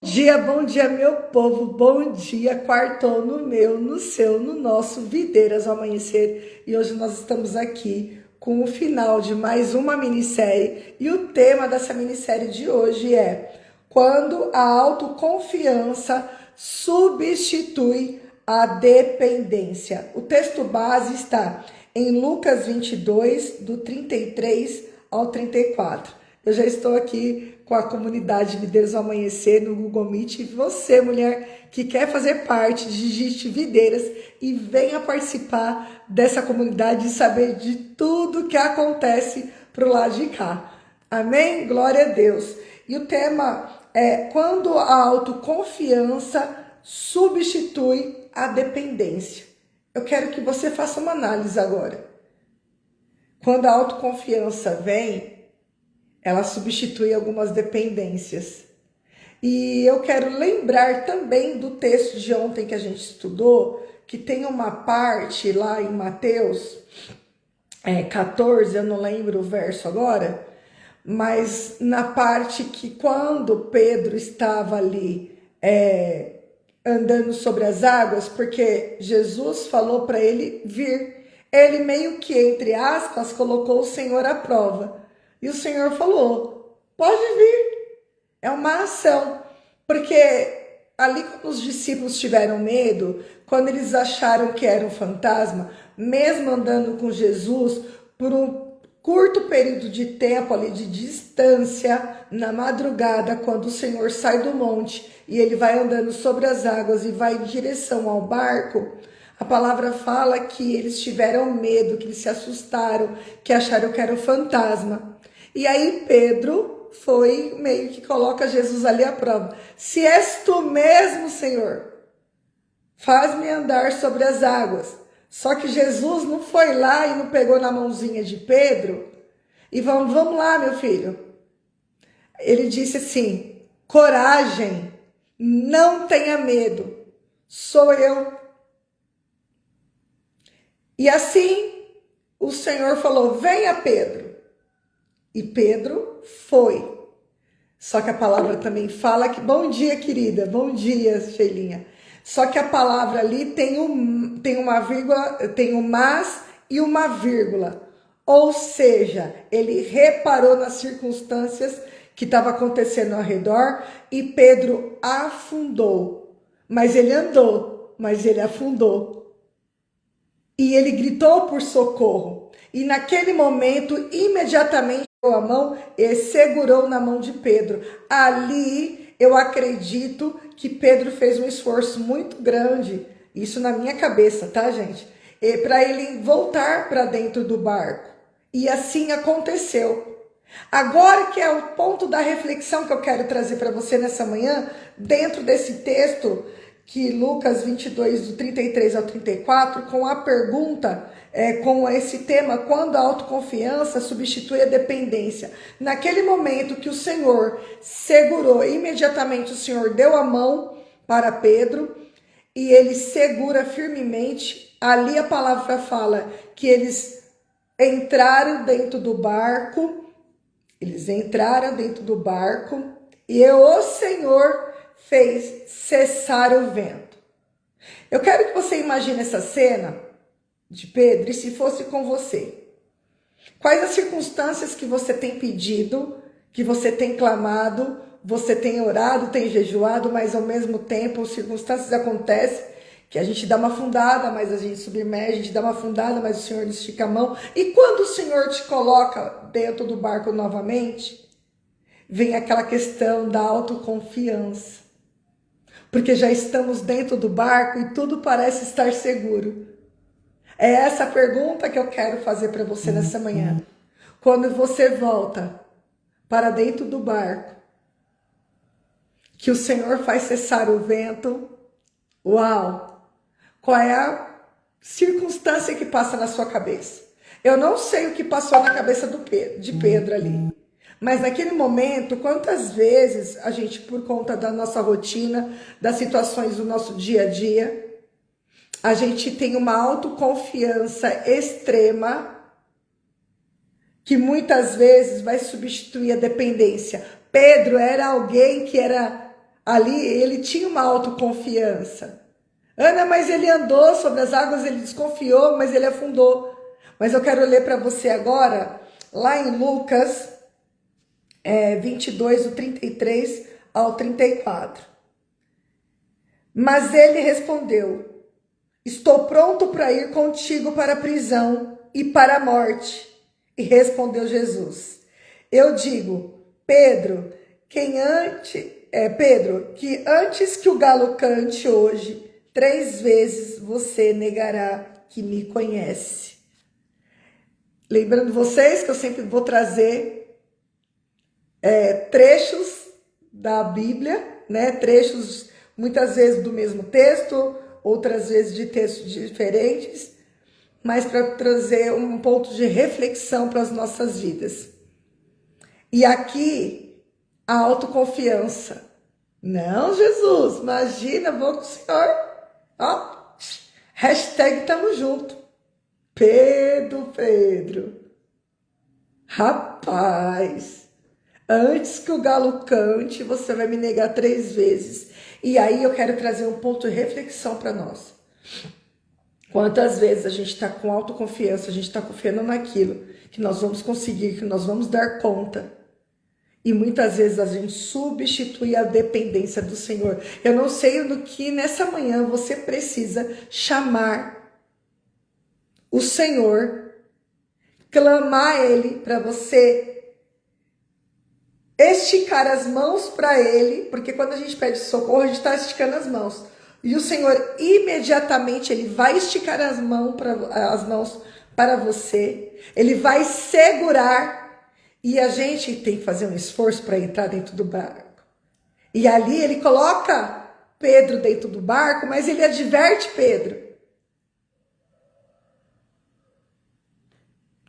Bom dia, meu povo, bom dia, quartou no meu, no seu, no nosso Videiras ao Amanhecer. E hoje nós estamos aqui com o final de mais uma minissérie. E o tema dessa minissérie de hoje é quando a autoconfiança substitui a dependência. O texto base está em Lucas 22, do 33 ao 34. Eu já estou aqui com a comunidade Videiras ao Amanhecer no Google Meet. E você, mulher, que quer fazer parte, digite Videiras e venha participar dessa comunidade e saber de tudo que acontece pro lado de cá. Amém? Glória a Deus. E o tema é quando a autoconfiança substitui a dependência. Eu quero que você faça uma análise agora. Quando a autoconfiança vem, ela substitui algumas dependências. E eu quero lembrar também do texto de ontem que a gente estudou, que tem uma parte lá em Mateus 14, eu não lembro o verso agora, mas na parte que quando Pedro estava ali andando sobre as águas, porque Jesus falou para ele vir, ele meio que, entre aspas, colocou o Senhor à prova. E o Senhor falou, pode vir, é uma ação. Porque ali quando os discípulos tiveram medo, quando eles acharam que era um fantasma, mesmo andando com Jesus, por um curto período de tempo ali de distância, na madrugada, quando o Senhor sai do monte e ele vai andando sobre as águas e vai em direção ao barco, a palavra fala que eles tiveram medo, que eles se assustaram, que acharam que era um fantasma. E aí Pedro foi meio que coloca Jesus ali à prova. Se és tu mesmo, Senhor, faz-me andar sobre as águas. Só que Jesus não foi lá e não pegou na mãozinha de Pedro e vamos lá, meu filho. Ele disse assim, coragem, não tenha medo, sou eu. E assim o Senhor falou, venha Pedro. E Pedro foi. Só que a palavra também fala que... Bom dia, querida. Bom dia, Sheilinha. Só que a palavra ali tem uma vírgula, tem um mas e uma vírgula. Ou seja, ele reparou nas circunstâncias que estavam acontecendo ao redor e Pedro afundou. Mas ele andou, mas ele afundou. E ele gritou por socorro. E naquele momento, imediatamente, a mão e segurou na mão de Pedro. Ali, eu acredito que Pedro fez um esforço muito grande, isso na minha cabeça, tá, gente? Para ele voltar para dentro do barco. E assim aconteceu. Agora que é o ponto da reflexão que eu quero trazer para você nessa manhã, dentro desse texto que Lucas 22, do 33 ao 34, com a pergunta, com esse tema, quando a autoconfiança substitui a dependência. Naquele momento que o Senhor segurou, imediatamente o Senhor deu a mão para Pedro e ele segura firmemente. Ali a palavra fala que eles entraram dentro do barco, e o Senhor fez cessar o vento. Eu quero que você imagine essa cena de Pedro e se fosse com você. Quais as circunstâncias que você tem pedido, que você tem clamado, você tem orado, tem jejuado, mas ao mesmo tempo circunstâncias acontecem que a gente dá uma afundada, mas a gente submerge, a gente dá uma afundada, mas o Senhor estica a mão. E quando o Senhor te coloca dentro do barco novamente, vem aquela questão da autoconfiança. Porque já estamos dentro do barco e tudo parece estar seguro. É essa pergunta que eu quero fazer para você nessa manhã. Quando você volta para dentro do barco, que o Senhor faz cessar o vento, uau! Qual é a circunstância que passa na sua cabeça? Eu não sei o que passou na cabeça de Pedro ali. Mas naquele momento, quantas vezes a gente, por conta da nossa rotina, das situações do nosso dia a dia, a gente tem uma autoconfiança extrema que muitas vezes vai substituir a dependência. Pedro era alguém que era Ali ele tinha uma autoconfiança. Ana, mas ele andou sobre as águas, ele desconfiou, mas ele afundou. Mas eu quero ler para você agora, lá em Lucas 22, do 33 ao 34. Mas ele respondeu: estou pronto para ir contigo para a prisão e para a morte. E respondeu Jesus: eu digo, Pedro, que antes que o galo cante hoje, 3 vezes você negará que me conhece. Lembrando vocês que eu sempre vou trazer trechos da Bíblia, né? Trechos muitas vezes do mesmo texto, outras vezes de textos diferentes, mas para trazer um ponto de reflexão para as nossas vidas. E aqui, a autoconfiança. Não, Jesus, imagina, vou com o Senhor. Ó, hashtag tamo junto. Pedro. Rapaz, antes que o galo cante, você vai me negar 3 vezes. E aí eu quero trazer um ponto de reflexão para nós. Quantas vezes a gente está com autoconfiança, a gente está confiando naquilo que nós vamos conseguir, que nós vamos dar conta. E muitas vezes a gente substitui a dependência do Senhor. Eu não sei no que nessa manhã você precisa chamar o Senhor, clamar Ele para você esticar as mãos para Ele, porque quando a gente pede socorro, a gente está esticando as mãos. E o Senhor, imediatamente, Ele vai esticar as mãos para você. Ele vai segurar. E a gente tem que fazer um esforço para entrar dentro do barco. E ali Ele coloca Pedro dentro do barco, mas Ele adverte Pedro.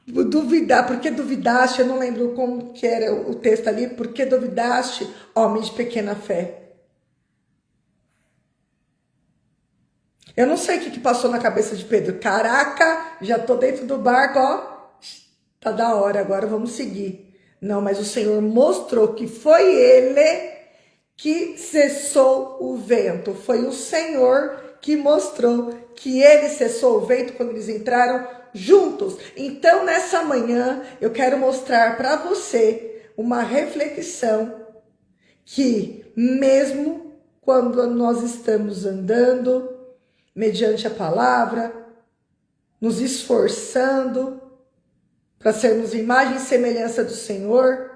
Duvidar, porque duvidaste, eu não lembro como que era o texto ali, porque duvidaste, homem de pequena fé. Eu não sei o que passou na cabeça de Pedro. Caraca, já tô dentro do barco, ó. Tá da hora, agora vamos seguir. Não, mas o Senhor mostrou que foi Ele que cessou o vento. Foi o Senhor que mostrou que Ele cessou o vento quando eles entraram juntos. Então, nessa manhã, eu quero mostrar para você uma reflexão que mesmo quando nós estamos andando mediante a palavra, nos esforçando para sermos imagem e semelhança do Senhor,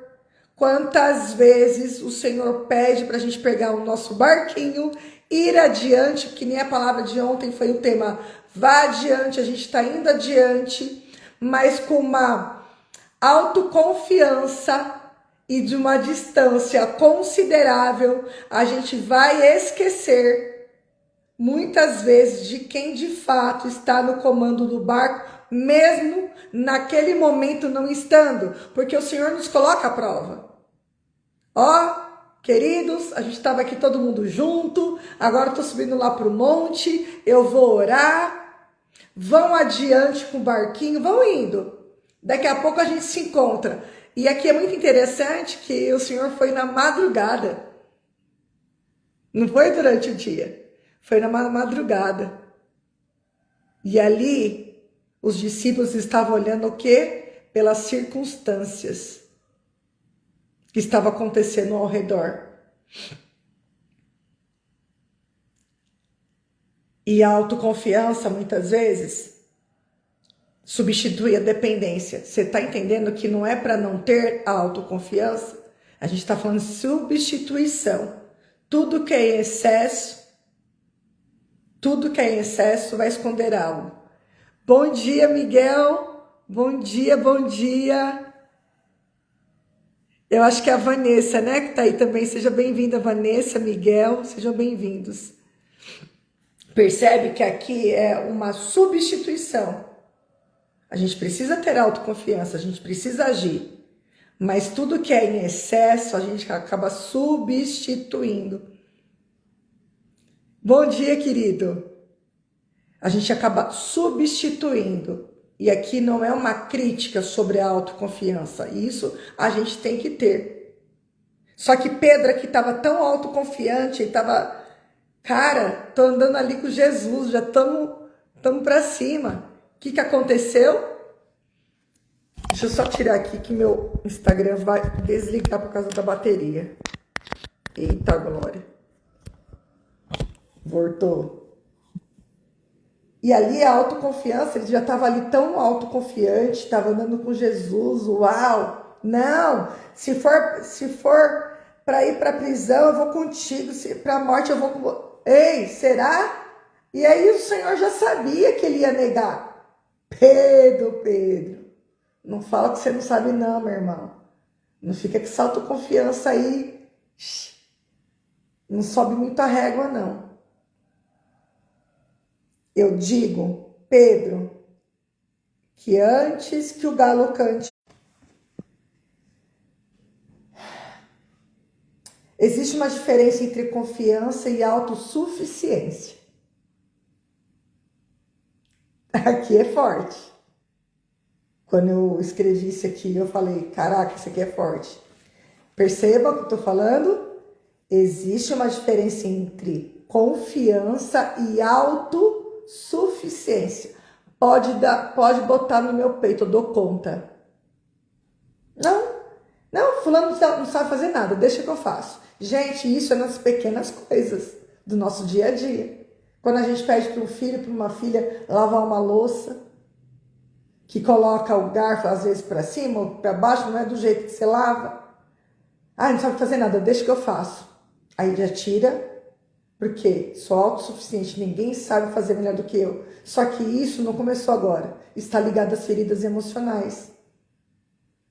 quantas vezes o Senhor pede para a gente pegar o nosso barquinho, ir adiante, que nem a palavra de ontem foi o tema, vá adiante, a gente está indo adiante, mas com uma autoconfiança e de uma distância considerável, a gente vai esquecer muitas vezes de quem de fato está no comando do barco, mesmo naquele momento não estando, porque o Senhor nos coloca à prova. Ó, queridos, a gente estava aqui todo mundo junto, agora eu estou subindo lá para o monte, eu vou orar, vão adiante com o barquinho, vão indo. Daqui a pouco a gente se encontra. E aqui é muito interessante que o Senhor foi na madrugada. Não foi durante o dia. Foi na madrugada. E ali, os discípulos estavam olhando o quê? Pelas circunstâncias que estavam acontecendo ao redor. E a autoconfiança, muitas vezes, substitui a dependência. Você está entendendo que não é para não ter a autoconfiança? A gente está falando de substituição. Tudo que é em excesso, vai esconder algo. Bom dia, Miguel. Bom dia. Eu acho que é a Vanessa, né, que tá aí também. Seja bem-vinda, Vanessa, Miguel, sejam bem-vindos. Percebe que aqui é uma substituição. A gente precisa ter autoconfiança, a gente precisa agir. Mas tudo que é em excesso, a gente acaba substituindo. Bom dia, querido. A gente acaba substituindo. E aqui não é uma crítica sobre a autoconfiança. Isso a gente tem que ter. Só que Pedro aqui estava tão autoconfiante, ele estava, cara, tô andando ali com Jesus, já estamos para cima. O que aconteceu? Deixa eu só tirar aqui que meu Instagram vai desligar por causa da bateria. Eita, glória. Voltou. E ali a autoconfiança, ele já estava ali tão autoconfiante, estava andando com Jesus, uau! Não, se for para ir para a prisão, eu vou contigo, se para a morte eu vou com... Ei, será? E aí o Senhor já sabia que ele ia negar. Pedro, não fala que você não sabe não, meu irmão. Não fica com essa autoconfiança aí. Não sobe muito a régua, não. Eu digo, Pedro, que antes que o galo cante, existe uma diferença entre confiança e autossuficiência. Aqui é forte. Quando eu escrevi isso aqui, eu falei, caraca, isso aqui é forte. Perceba o que eu tô falando? Existe uma diferença entre confiança e autossuficiência. Pode botar no meu peito, eu dou conta. Não, fulano não sabe fazer nada, deixa que eu faço. Gente, isso é nas pequenas coisas do nosso dia a dia. Quando a gente pede para um filho, para uma filha lavar uma louça, que coloca o garfo às vezes para cima ou para baixo, não é do jeito que você lava. Ah, não sabe fazer nada, deixa que eu faço. Aí já tira, porque sou autossuficiente, ninguém sabe fazer melhor do que eu. Só que isso não começou agora, está ligado às feridas emocionais.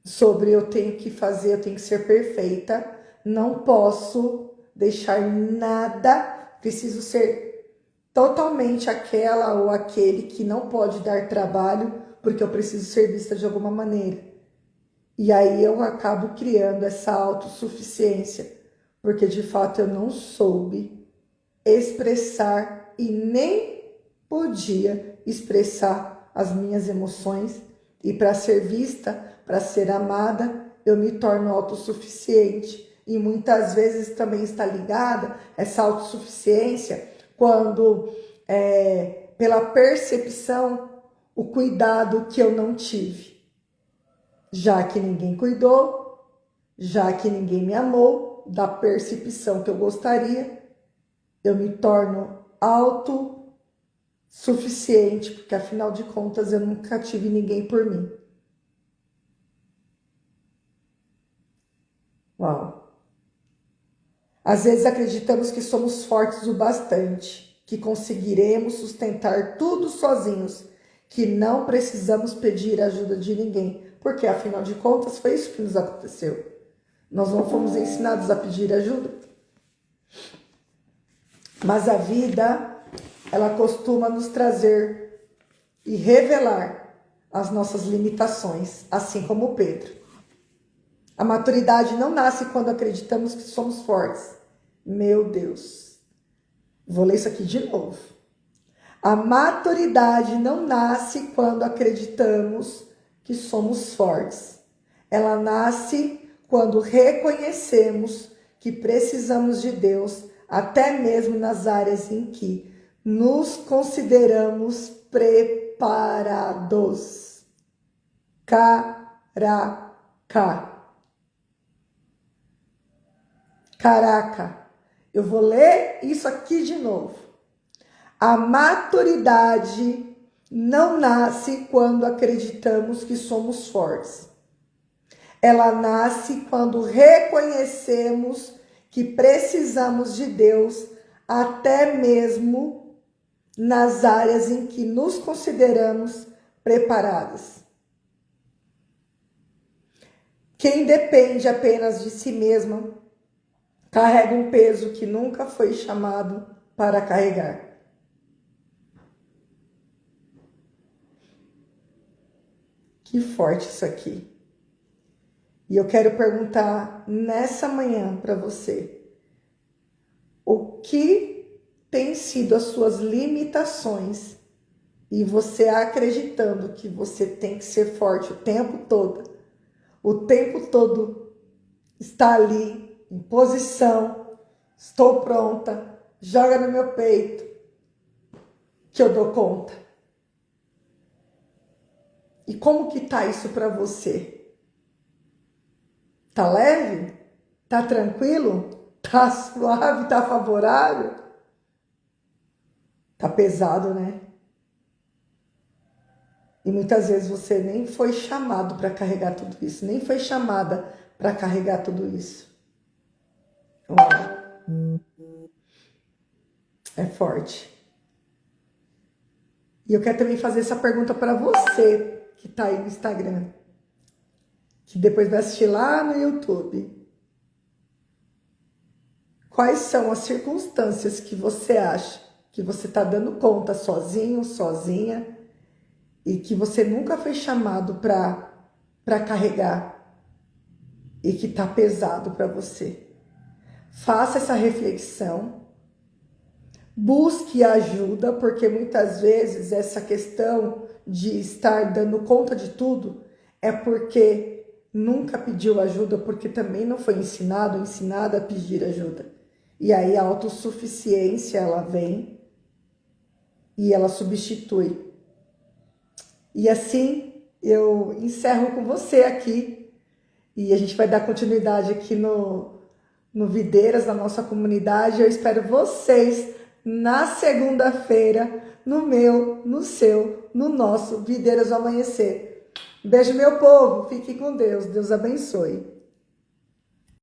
Sobre eu tenho que fazer, eu tenho que ser perfeita, não posso deixar nada, preciso ser totalmente aquela ou aquele que não pode dar trabalho, porque eu preciso ser vista de alguma maneira. E aí eu acabo criando essa autossuficiência, porque de fato eu não soube expressar e nem podia expressar as minhas emoções. E para ser vista, para ser amada, eu me torno autossuficiente. E muitas vezes também está ligada essa autossuficiência quando, pela percepção, o cuidado que eu não tive. Já que ninguém cuidou, já que ninguém me amou, da percepção que eu gostaria, eu me torno autossuficiente, porque afinal de contas eu nunca tive ninguém por mim. Uau! Às vezes acreditamos que somos fortes o bastante, que conseguiremos sustentar tudo sozinhos, que não precisamos pedir ajuda de ninguém, porque afinal de contas foi isso que nos aconteceu. Nós não fomos ensinados a pedir ajuda. Mas a vida, ela costuma nos trazer e revelar as nossas limitações, assim como Pedro. A maturidade não nasce quando acreditamos que somos fortes. Meu Deus. Vou ler isso aqui de novo. A maturidade não nasce quando acreditamos que somos fortes. Ela nasce quando reconhecemos que precisamos de Deus, até mesmo nas áreas em que nos consideramos preparados. Caraca, eu vou ler isso aqui de novo. A maturidade não nasce quando acreditamos que somos fortes. Ela nasce quando reconhecemos que precisamos de Deus, até mesmo nas áreas em que nos consideramos preparadas. Quem depende apenas de si mesma carrega um peso que nunca foi chamado para carregar. Que forte isso aqui. E eu quero perguntar nessa manhã para você: o que tem sido as suas limitações e você acreditando que você tem que ser forte o tempo todo está ali em posição, estou pronta, joga no meu peito, que eu dou conta. E como que tá isso para você? Tá leve? Tá tranquilo? Tá suave? Tá favorável? Tá pesado, né? E muitas vezes você nem foi chamado para carregar tudo isso, nem foi chamada para carregar tudo isso. É forte. E eu quero também fazer essa pergunta para você que tá aí no Instagram, que depois vai assistir lá no YouTube. Quais são as circunstâncias que você acha que você tá dando conta sozinho, sozinha, e que você nunca foi chamado para carregar e que tá pesado para você? Faça essa reflexão, busque ajuda, porque muitas vezes essa questão de estar dando conta de tudo é porque nunca pediu ajuda, porque também não foi ensinado ou ensinada a pedir ajuda. E aí a autossuficiência, ela vem e ela substitui. E assim eu encerro com você aqui e a gente vai dar continuidade aqui no Videiras, na nossa comunidade. Eu espero vocês na segunda-feira, no meu, no seu, no nosso Videiras ao Amanhecer. Beijo, meu povo. Fique com Deus. Deus abençoe.